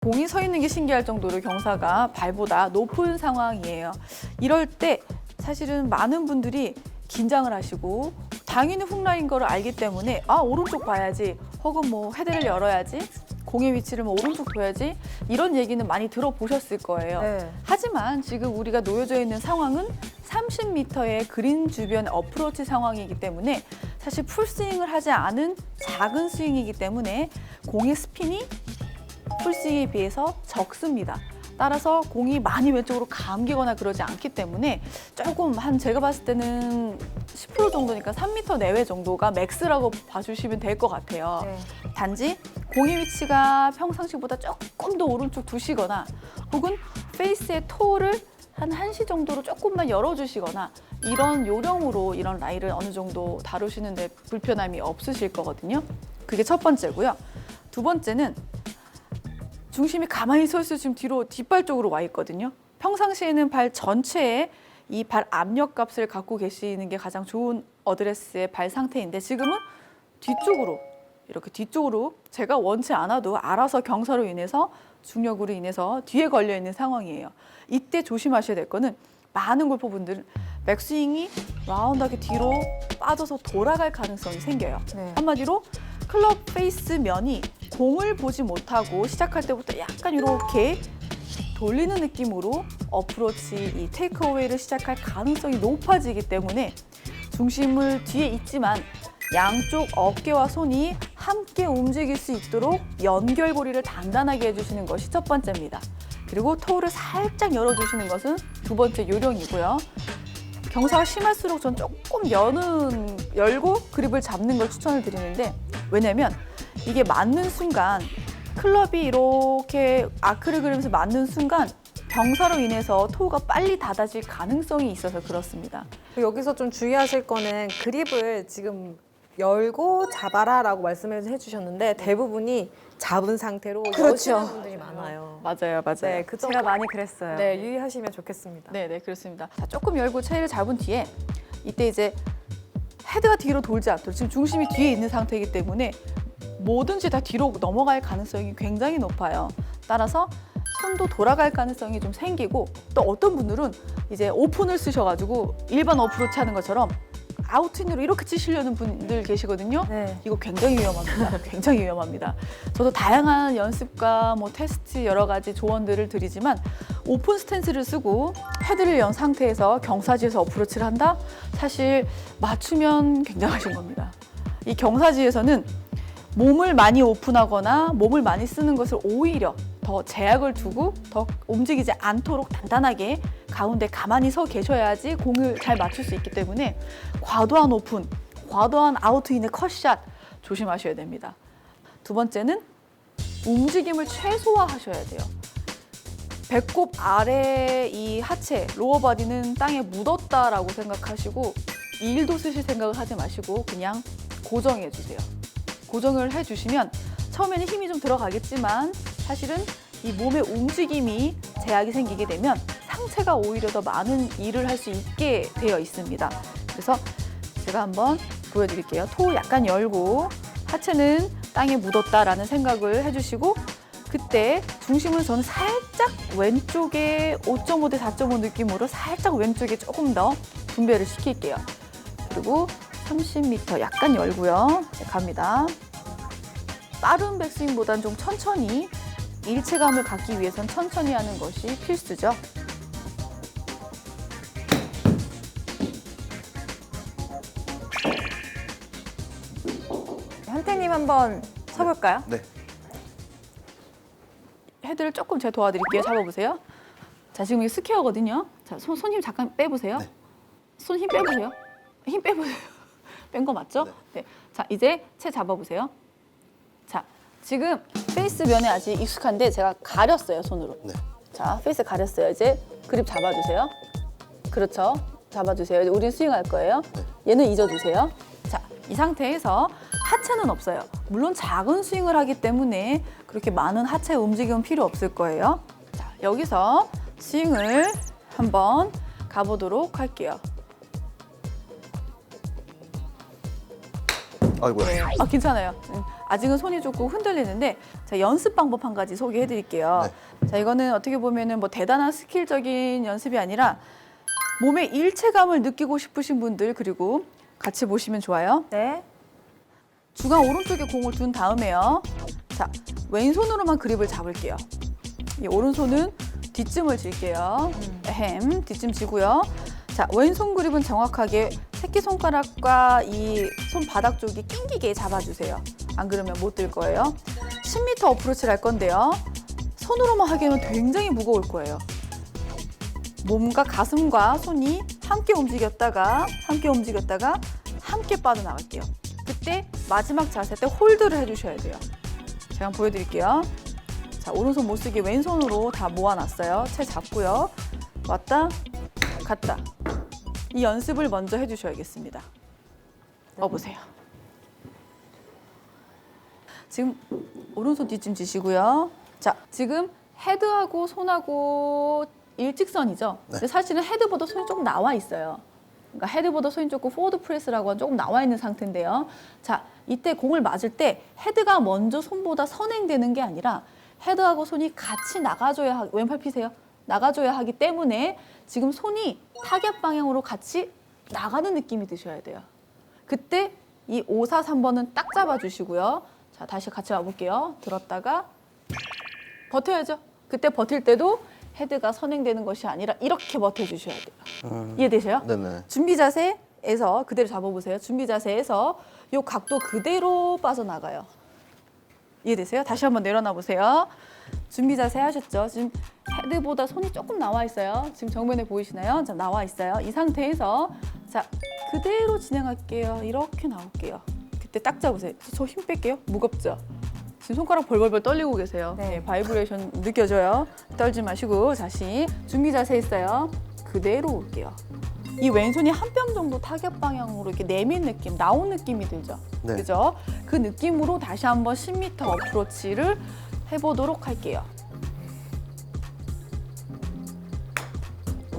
공이 서 있는 게 신기할 정도로 경사가 발보다 높은 상황이에요. 이럴 때 사실은 많은 분들이 긴장을 하시고 당연히 훅라인 거를 알기 때문에 오른쪽 봐야지 혹은 뭐 헤드를 열어야지 공의 위치를 뭐 오른쪽 둬야지 이런 얘기는 많이 들어보셨을 거예요. 네. 하지만 지금 우리가 놓여져 있는 상황은 30m의 그린 주변 어프로치 상황이기 때문에 사실 풀스윙을 하지 않은 작은 스윙이기 때문에 공의 스핀이 풀스윙에 비해서 적습니다. 따라서 공이 많이 왼쪽으로 감기거나 그러지 않기 때문에 조금 제가 봤을 때는 10% 정도니까 3m 내외 정도가 맥스라고 봐주시면 될 것 같아요. 네. 단지 공의 위치가 평상시보다 조금 더 오른쪽 두시거나 혹은 페이스의 토를 한 1시 정도로 조금만 열어주시거나 이런 요령으로 이런 라이를 어느 정도 다루시는데 불편함이 없으실 거거든요. 그게 첫 번째고요. 두 번째는 중심이 가만히 서 있어 지금 뒤로 뒷발 쪽으로 와 있거든요. 평상시에는 발 전체에 이 발 압력 값을 갖고 계시는 게 가장 좋은 어드레스의 발 상태인데 지금은 뒤쪽으로 이렇게 뒤쪽으로 제가 원치 않아도 알아서 경사로 인해서 중력으로 인해서 뒤에 걸려 있는 상황이에요. 이때 조심하셔야 될 거는 많은 골퍼분들은 백스윙이 라운드하게 뒤로 빠져서 돌아갈 가능성이 생겨요. 네. 한마디로 클럽 페이스 면이 공을 보지 못하고 시작할 때부터 약간 이렇게 돌리는 느낌으로 어프로치 이 테이크어웨이를 시작할 가능성이 높아지기 때문에 중심을 뒤에 있지만 양쪽 어깨와 손이 함께 움직일 수 있도록 연결고리를 단단하게 해주시는 것이 첫 번째입니다. 그리고 토를 살짝 열어주시는 것은 두 번째 요령이고요. 경사가 심할수록 전 조금 열고 그립을 잡는 걸 추천을 드리는데 왜냐면 이게 맞는 순간 클럽이 이렇게 아크를 그리면서 맞는 순간 경사로 인해서 토가 빨리 닫아질 가능성이 있어서 그렇습니다. 여기서 좀 주의하실 거는 그립을 지금 열고 잡아라라고 말씀을 해주셨는데 대부분이 잡은 상태로 그렇죠. 여시는 분들이 많아요. 맞아요. 네, 그 제가 많이 그랬어요. 네, 유의하시면 좋겠습니다. 네, 그렇습니다. 자, 조금 열고 체를 잡은 뒤에 이때 이제 헤드가 뒤로 돌지 않도록 지금 중심이 뒤에 있는 상태이기 때문에 뭐든지 다 뒤로 넘어갈 가능성이 굉장히 높아요. 따라서 손도 돌아갈 가능성이 좀 생기고 또 어떤 분들은 이제 오픈을 쓰셔가지고 일반 어프로치 하는 것처럼 아웃인으로 이렇게 치시려는 분들 계시거든요. 네. 이거 굉장히 위험합니다. 굉장히 위험합니다. 저도 다양한 연습과 뭐 테스트 여러 가지 조언들을 드리지만 오픈 스탠스를 쓰고 헤드를 연 상태에서 경사지에서 어프로치를 한다? 사실 맞추면 굉장하신 겁니다. 이 경사지에서는 몸을 많이 오픈하거나 몸을 많이 쓰는 것을 오히려 더 제약을 두고 더 움직이지 않도록 단단하게 가운데 가만히 서 계셔야지 공을 잘 맞출 수 있기 때문에 과도한 오픈, 과도한 아웃인의 컷샷 조심하셔야 됩니다. 두 번째는 움직임을 최소화하셔야 돼요. 배꼽 아래 이 하체, 로어 바디는 땅에 묻었다라고 생각하시고 일도 쓰실 생각을 하지 마시고 그냥 고정해 주세요. 고정을 해주시면 처음에는 힘이 좀 들어가겠지만 사실은 이 몸의 움직임이 제약이 생기게 되면 상체가 오히려 더 많은 일을 할 수 있게 되어 있습니다. 그래서 제가 한번 보여드릴게요. 토 약간 열고 하체는 땅에 묻었다라는 생각을 해주시고 그때 중심은 저는 살짝 왼쪽에 5.5 대 4.5 느낌으로 살짝 왼쪽에 조금 더 분배를 시킬게요. 그리고 30m 약간 열고요. 네, 갑니다. 빠른 백스윙보다는 좀 천천히 일체감을 갖기 위해선 천천히 하는 것이 필수죠. 현태님 한번 쳐볼까요? 네. 헤드를 조금 제가 도와드릴게요. 잡아보세요. 자, 지금 이게 스퀘어거든요. 자, 손 힘 잠깐 빼보세요. 네. 손 힘 빼보세요. 힘 빼보세요. 뺀 거 맞죠? 네. 네. 자, 이제 채 잡아보세요. 자, 지금 페이스 면에 아직 익숙한데 제가 가렸어요, 손으로. 네. 자, 페이스 가렸어요. 이제 그립 잡아주세요. 그렇죠. 잡아주세요. 이제 우린 스윙할 거예요. 얘는 잊어주세요. 자, 이 상태에서 하체는 없어요. 물론 작은 스윙을 하기 때문에 그렇게 많은 하체 움직임은 필요 없을 거예요. 자, 여기서 스윙을 한번 가보도록 할게요. 아이고야. 괜찮아요. 아직은 손이 조금 흔들리는데 자, 연습 방법 한 가지 소개해 드릴게요. 자, 이거는 어떻게 보면은 뭐 대단한 스킬적인 연습이 아니라 몸의 일체감을 느끼고 싶으신 분들 그리고 같이 보시면 좋아요. 네. 중앙 오른쪽에 공을 둔 다음에요. 자, 왼손으로만 그립을 잡을게요. 이 오른손은 뒷짐을 질게요. 뒷짐 지고요. 자, 왼손 그립은 정확하게 새끼손가락과 이 손바닥 쪽이 낑기게 잡아주세요. 안 그러면 못 들 거예요. 10m 어프로치를 할 건데요. 손으로만 하기에는 굉장히 무거울 거예요. 몸과 가슴과 손이 함께 움직였다가 함께 빠져나갈게요. 그때 마지막 자세 때 홀드를 해주셔야 돼요. 제가 한번 보여드릴게요. 자, 오른손 못 쓰게 왼손으로 다 모아놨어요. 채 잡고요. 왔다 갔다. 이 연습을 먼저 해주셔야겠습니다. 보세요. 지금 오른손 뒷짐 지시고요. 자, 지금 헤드하고 손하고 일직선이죠. 근데 사실은 헤드보다 손이 조금 나와 있어요. 그러니까 헤드보다 손이 조금 포워드 프레스라고 조금 나와 있는 상태인데요. 자, 이때 공을 맞을 때 헤드가 먼저 손보다 선행되는 게 아니라 헤드하고 손이 같이 나가줘야 왼팔 피세요. 나가줘야 하기 때문에 지금 손이 타겟 방향으로 같이 나가는 느낌이 드셔야 돼요. 그때 이 5, 4, 3번은 딱 잡아주시고요. 자, 다시 같이 와볼게요. 들었다가 버텨야죠. 그때 버틸 때도 헤드가 선행되는 것이 아니라 이렇게 버텨주셔야 돼요. 이해되세요? 네네. 준비 자세에서 그대로 잡아보세요. 준비 자세에서 이 각도 그대로 빠져나가요. 이해되세요? 다시 한번 내려놔 보세요. 준비 자세 하셨죠? 지금 헤드보다 손이 조금 나와 있어요. 지금 정면에 보이시나요? 자, 나와 있어요. 이 상태에서 자, 그대로 진행할게요. 이렇게 나올게요. 그때 딱 잡으세요. 저 힘 뺄게요. 무겁죠? 지금 손가락 벌벌벌 떨리고 계세요. 네. 네, 바이브레이션 느껴져요. 떨지 마시고 다시 준비 자세 있어요. 그대로 올게요. 이 왼손이 한 뼘 정도 타겟 방향으로 이렇게 내민 느낌, 나온 느낌이 들죠. 네. 그죠? 그 느낌으로 다시 한번 10m 어프로치를 해보도록 할게요.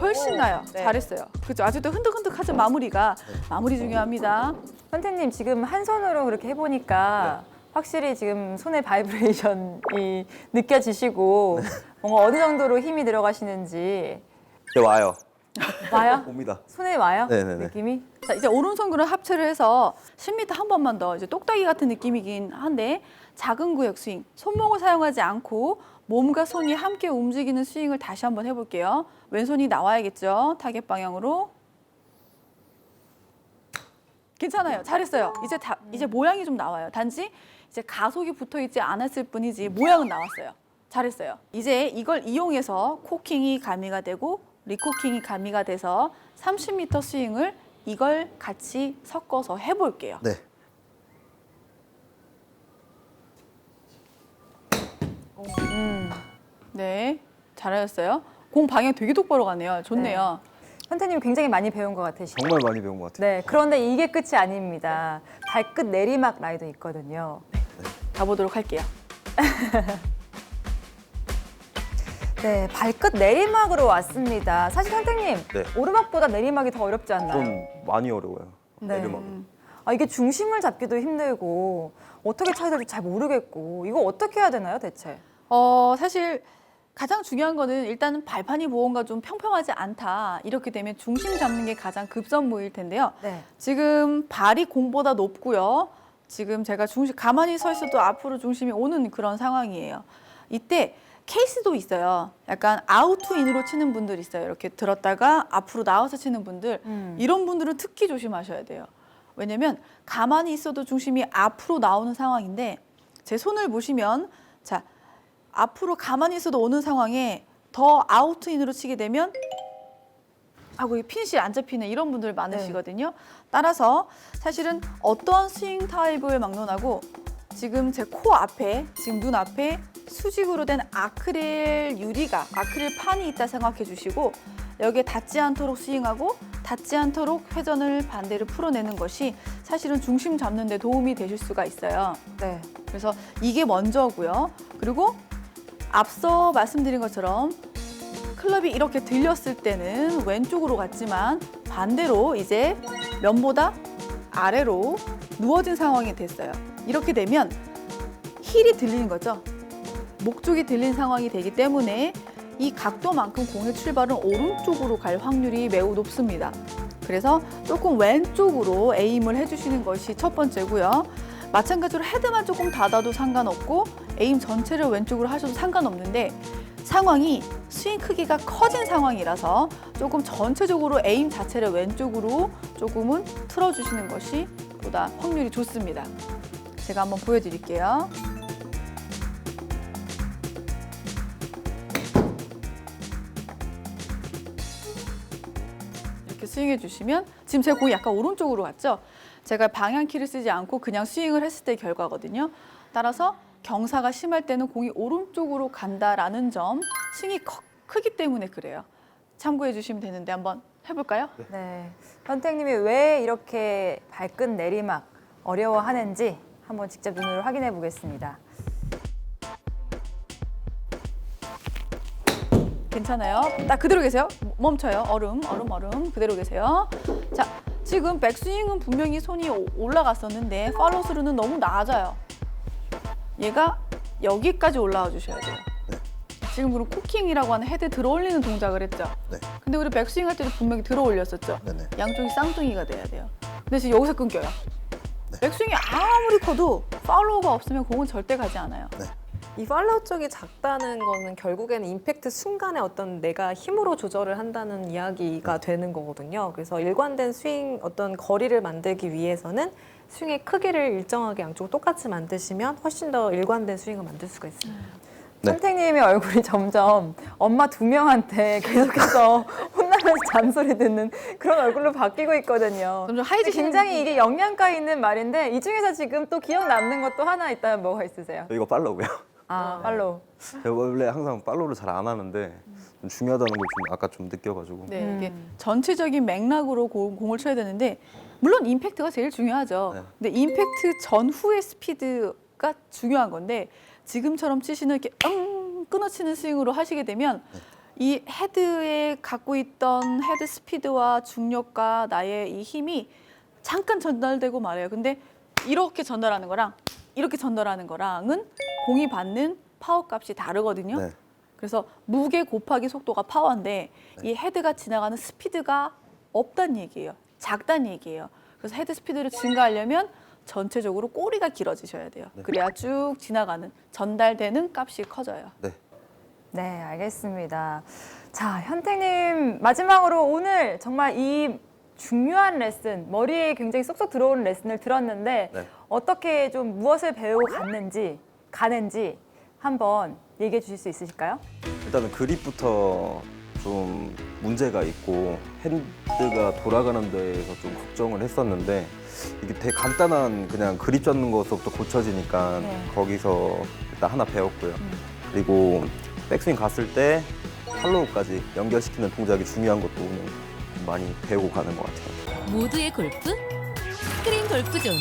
훨씬 나요. 네. 잘했어요. 그죠? 아직도 흔득흔득하죠. 마무리가. 마무리 중요합니다. 선생님 지금 한 손으로 그렇게 해보니까 확실히 지금 손의 바이브레이션이 느껴지시고 뭔가 어느 정도로 힘이 들어가시는지 네, 와요. 와요? 옵니다. 손에 와요? 네네네. 느낌이? 자, 이제 오른손 그립 합체를 해서 10m 한 번만 더 이제 똑딱이 같은 느낌이긴 한데 작은 구역 스윙, 손목을 사용하지 않고 몸과 손이 함께 움직이는 스윙을 다시 한번 해볼게요. 왼손이 나와야겠죠? 타겟 방향으로. 괜찮아요. 잘했어요. 이제 모양이 좀 나와요. 단지 이제 가속이 붙어 있지 않았을 뿐이지 모양은 나왔어요. 잘했어요. 이제 이걸 이용해서 코킹이 가미가 되고 리코킹이 가미가 돼서 30m 스윙을 이걸 같이 섞어서 해볼게요. 네. 네, 잘하셨어요. 공 방향 되게 똑바로 가네요. 좋네요. 선생님 굉장히 많이 배운 것 같으시죠? 정말 많이 배운 것 같아요. 네, 그런데 이게 끝이 아닙니다. 발끝 내리막 라이도 있거든요. 가보도록 할게요. 네, 발끝 내리막으로 왔습니다. 사실 선생님, 네. 오르막보다 내리막이 더 어렵지 않나요? 좀 많이 어려워요. 네. 내리막이. 아, 이게 중심을 잡기도 힘들고 어떻게 쳐야 될지 잘 모르겠고 이거 어떻게 해야 되나요, 대체? 사실 가장 중요한 거는 일단은 발판이 무언가 좀 평평하지 않다. 이렇게 되면 중심 잡는 게 가장 급선무일 텐데요. 네. 지금 발이 공보다 높고요. 지금 제가 가만히 서 있어도 앞으로 중심이 오는 그런 상황이에요. 이때 케이스도 있어요. 약간 아웃투인으로 치는 분들 있어요. 이렇게 들었다가 앞으로 나와서 치는 분들. 이런 분들은 특히 조심하셔야 돼요. 왜냐면 가만히 있어도 중심이 앞으로 나오는 상황인데 제 손을 보시면 자, 앞으로 가만히 있어도 오는 상황에 더 아웃인으로 치게 되면 하고 이 핀이 안 잡히는 이런 분들 많으시거든요. 따라서 사실은 어떠한 스윙 타입을 막론하고 지금 제 코 앞에, 지금 눈 앞에 수직으로 된 아크릴 유리가, 아크릴 판이 있다 생각해 주시고 여기에 닿지 않도록 스윙하고 닿지 않도록 회전을 반대로 풀어내는 것이 사실은 중심 잡는 데 도움이 되실 수가 있어요. 네. 그래서 이게 먼저고요. 그리고 앞서 말씀드린 것처럼 클럽이 이렇게 들렸을 때는 왼쪽으로 갔지만 반대로 이제 면보다 아래로 누워진 상황이 됐어요. 이렇게 되면 힐이 들리는 거죠. 목 쪽이 들린 상황이 되기 때문에 이 각도만큼 공의 출발은 오른쪽으로 갈 확률이 매우 높습니다. 그래서 조금 왼쪽으로 에임을 해주시는 것이 첫 번째고요. 마찬가지로 헤드만 조금 닫아도 상관없고 에임 전체를 왼쪽으로 하셔도 상관없는데 상황이 스윙 크기가 커진 상황이라서 조금 전체적으로 에임 자체를 왼쪽으로 조금은 틀어주시는 것이 보다 확률이 좋습니다. 제가 한번 보여드릴게요. 이렇게 스윙해 주시면 지금 제 공이 약간 오른쪽으로 갔죠? 제가 방향키를 쓰지 않고 그냥 스윙을 했을 때 결과거든요. 따라서 경사가 심할 때는 공이 오른쪽으로 간다라는 점, 스윙이 크기 때문에 그래요. 참고해 주시면 되는데 한번 해볼까요? 네. 현택님이 왜 이렇게 발끝 내리막 어려워하는지 한번 직접 눈으로 확인해 보겠습니다. 괜찮아요. 딱 그대로 계세요. 멈춰요. 얼음 그대로 계세요. 자, 지금 백스윙은 분명히 손이 올라갔었는데 팔로우스루는 너무 낮아요. 얘가 여기까지 올라와 주셔야 돼요. 네. 지금 그럼 코킹이라고 하는 헤드 들어 올리는 동작을 했죠. 네. 근데 우리 백스윙 할 때도 분명히 들어 올렸었죠. 네네. 양쪽이 쌍둥이가 돼야 돼요. 근데 지금 여기서 끊겨요. 네. 백스윙이 아무리 커도 팔로우가 없으면 공은 절대 가지 않아요. 이 팔로우 쪽이 작다는 거는 결국에는 임팩트 순간에 어떤 내가 힘으로 조절을 한다는 이야기가 되는 거거든요. 그래서 일관된 스윙 어떤 거리를 만들기 위해서는 스윙의 크기를 일정하게 양쪽을 똑같이 만드시면 훨씬 더 일관된 스윙을 만들 수가 있습니다. 네. 현택님의 얼굴이 점점 엄마 2명한테 계속해서 혼나면서 잔소리 듣는 그런 얼굴로 바뀌고 있거든요. 점점 하얘지시는 굉장히 이게 영양가 있는 말인데 이 중에서 지금 또 기억 남는 것도 하나 있다면 뭐가 있으세요? 이거 팔로우고요. 아, 팔로우. 제가 원래 항상 팔로우를 잘 안 하는데 좀 중요하다는 걸 좀 아까 좀 느껴가지고. 네, 이게 전체적인 맥락으로 공을 쳐야 되는데 물론 임팩트가 제일 중요하죠. 네. 근데 임팩트 전후의 스피드가 중요한 건데 지금처럼 치시는 이렇게 끊어치는 스윙으로 하시게 되면 이 헤드에 갖고 있던 헤드 스피드와 중력과 나의 이 힘이 잠깐 전달되고 말아요. 근데 이렇게 전달하는 거랑 이렇게 전달하는 거랑은 공이 받는 파워 값이 다르거든요. 네. 그래서 무게 곱하기 속도가 파워인데 이 헤드가 지나가는 스피드가 없다는 얘기예요. 작다는 얘기예요. 그래서 헤드 스피드를 증가하려면 전체적으로 꼬리가 길어지셔야 돼요. 그래야 쭉 지나가는 전달되는 값이 커져요. 네. 네, 알겠습니다. 자, 현택님 마지막으로 오늘 정말 이 중요한 레슨, 머리에 굉장히 쏙쏙 들어오는 레슨을 들었는데 네. 어떻게 좀 무엇을 배우고 가는지 한번 얘기해 주실 수 있으실까요? 일단은 그립부터 좀 문제가 있고 핸드가 돌아가는 데에서 좀 걱정을 했었는데 이게 되게 간단한 그냥 그립 잡는 것부터 고쳐지니까 네. 거기서 일단 하나 배웠고요. 그리고 백스윙 갔을 때 팔로우까지 연결시키는 동작이 중요한 것도 오늘 많이 배우고 가는 것 같아요. 모두의 골프 스크린 골프존.